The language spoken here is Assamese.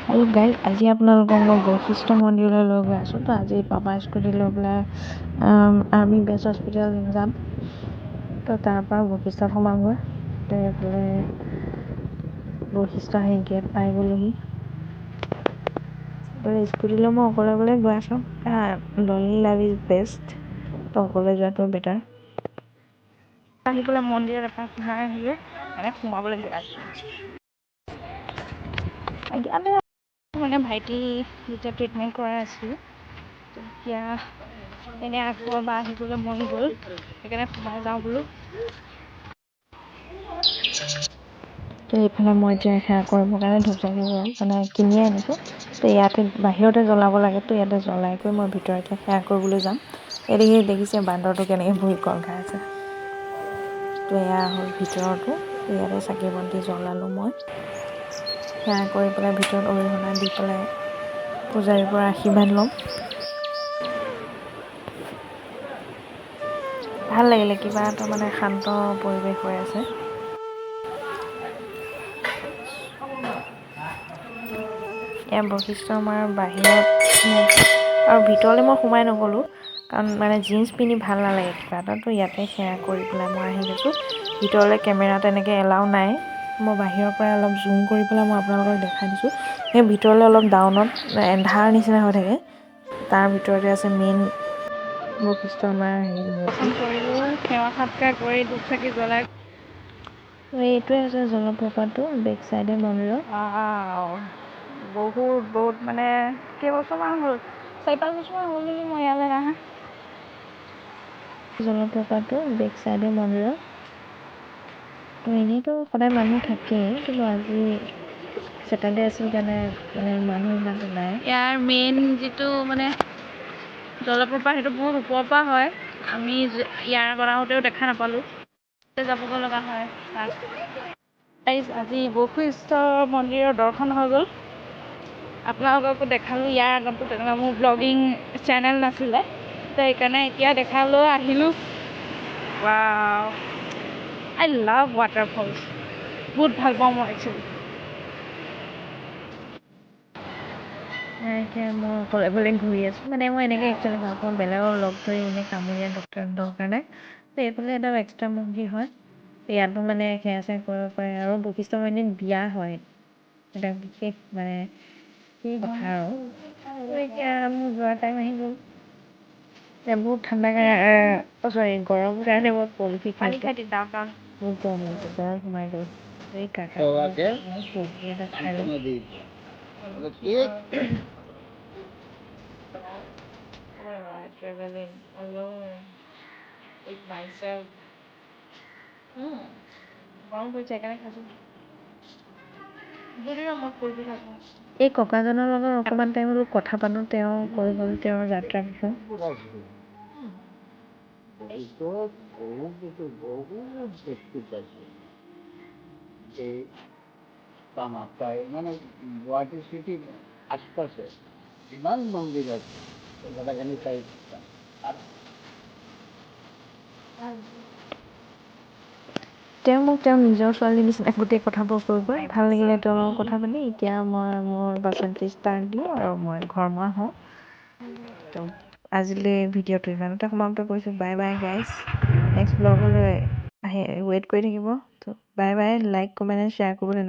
আৰু গাইজ আজি আপোনালোকক মই বৈশিষ্ট্য মন্দিৰলৈ লৈ গৈ আছোঁ। তো আজি পাপা স্কুটি লৈ পেলাই আৰ্মি বেছ হস্পিটেল যাম। তো তাৰপৰা বৈশিষ্ট্যত সোমামগৈ। তো এইফালে বৈশিষ্ট্য আহি গেট পাই গ'লোহি। স্কুটি লৈ মই অকলে অকলে গৈ আছোঁ। Lonely love is best. তো অকলে যোৱাটো বেটাৰ। আহি পেলাই মন্দিৰত এপাক সোমাই আহিলোঁ, মানে সোমাবলৈ গৈ আছোঁ। মানে ভাইটি যেতিয়া ট্ৰিটমেণ্ট কৰাই আছিলোঁ, তেতিয়া এনেই আগৰ বা আহিবলৈ মন গ'ল, সেইকাৰণে সোমাই যাওঁ বোলো। তো এইফালে মই এতিয়া সেৱা কৰিবৰ কাৰণে ধূপ চাকি মানে কিনিয়ে আনিছোঁ। তো ইয়াতে বাহিৰতে জ্বলাব লাগে, তো ইয়াতে জ্বলাই কৰি মই ভিতৰতে সেৱা কৰিবলৈ যাম। এদিকে দেখিছে বান্দৰটো কেনেকৈ বহি কল খাই আছে। তো এয়া হ'ল ভিতৰতো, তো ইয়াতে চাকি বন্তি জ্বলালোঁ মই। সেৱা কৰি পেলাই ভিতৰত অৰিহণা দি পেলাই পূজাৰীৰ পৰা আশীৰ্বাদ ল'ম। ভাল লাগিলে, কিবা এটা মানে শান্ত পৰিৱেশ হৈ আছে। এয়া বৈশিষ্ট্য আমাৰ বাহিৰত আৰু ভিতৰলৈ মই সোমাই নগ'লোঁ, কাৰণ মানে জিন্স পিন্ধি ভাল নালাগে কিবা এটা। তো ইয়াতে সেৱা কৰি পেলাই মই আহি গৈছোঁ। ভিতৰলৈ কেমেৰা তেনেকৈ এলাউ নাই। মই বাহিৰৰ পৰাই অলপ জুম কৰি পেলাই মই আপোনালোকক দেখাই দিছোঁ। সেই ভিতৰলৈ অলপ ডাউনত এন্ধাৰ নিচিনা হৈ থাকে। তাৰ ভিতৰতে আছে মেইন বৈশিষ্ট্য আমাৰ সেৱা সৎকাৰ কৰি ধূপ চাকি জ্বলাই। এইটোৱে আছে জলপ্ৰপাতটো বেক চাইডে মন্দিৰৰ। বহুত মানে কেইবছৰমান হ'ল, 4-5 বছৰমান হ'ল নেকি মই ইয়ালৈ আহা। জলপ্ৰপাতটো বেক চাইডে মন্দিৰৰ। তো এনেইতো সদায় মানুহ থাকেই, কিন্তু আজি ছেটাৰডে আছিল কাৰণে মানে মানুহ ইমানটো নাই। ইয়াৰ মেইন যিটো মানে জলপ্ৰপাত, সেইটো বহুত ওপৰৰ পৰা হয়। আমি ইয়াৰ আগত আহোঁতেও দেখা নাপালোঁ, যাবগৈ লগা হয় তাত। আজি বৈশিষ্ট্য মন্দিৰৰ দৰ্শন হৈ গ'ল। আপোনালোককো দেখালোঁ। ইয়াৰ আগতো তেনেকুৱা মোৰ ব্লগিং চেনেল নাছিলে, তো সেইকাৰণে এতিয়া দেখালৈ আহিলোঁ। Wow, I love waterfalls. বহুত ভাল পাওঁ মই একচুৱেলি। এতিয়া মই অকলে ঘূৰি আছোঁ, মানে মই এনেকৈ একচুৱেলি ভাল পাওঁ, বেলেগক লগ ধৰি এনেই কামুৰীয়া দৰকাৰ নাই। তো এইফালে এটা এক্সট্ৰা মন্দিৰ হয়, ইয়াতো মানে সেৱা চেৱা কৰিব পাৰে। আৰু বৈশিষ্ট্য মন্দিৰত বিয়া হয়, এটা বিশেষ মানে কি কথা আৰু। এতিয়া মোৰ যোৱা টাইম আহি গ'ল। বহুত ঠাণ্ডা কাৰণে গৰম কাৰণে মই পলিথিন খাই বহুত গৰম লাগিছে, গৰম সোমাই গ'ল। এই কাকা এটা খাই লওঁ। Traveling alone with myself. গৰম পৰিছে সেইকাৰণে খাইছোঁ। এই ককাজনৰ লগত অকণমান টাইম কথা পাতোঁ, তেওঁ কৈ গ'ল তেওঁৰ যাত্ৰাৰ বিষয়ে। মানে গুৱাহাটী চিটিৰ আশপাশে ইমান মন্দিৰ আছে, গোটেইখিনি চাই তেওঁ মোক তেওঁৰ নিজৰ ছোৱালীৰ নিচিনা গোটেই কথাবোৰ কৈ গ'ল। ভাল লাগিলে তেওঁৰ লগত কথা পাতি। এতিয়া মই মোৰ বাচনটি ষ্টাৰ্ট দিওঁ আৰু মই ঘৰমুৱা হওঁ। তো আজিলৈ ভিডিঅ'টো ইমানতে সমাপ্ত কৰিছোঁ। Bye bye guys. নেক্সট ব্লগলৈ ৱেইট কৰি থাকিব। তো bye bye. Like comment share কৰিবলৈ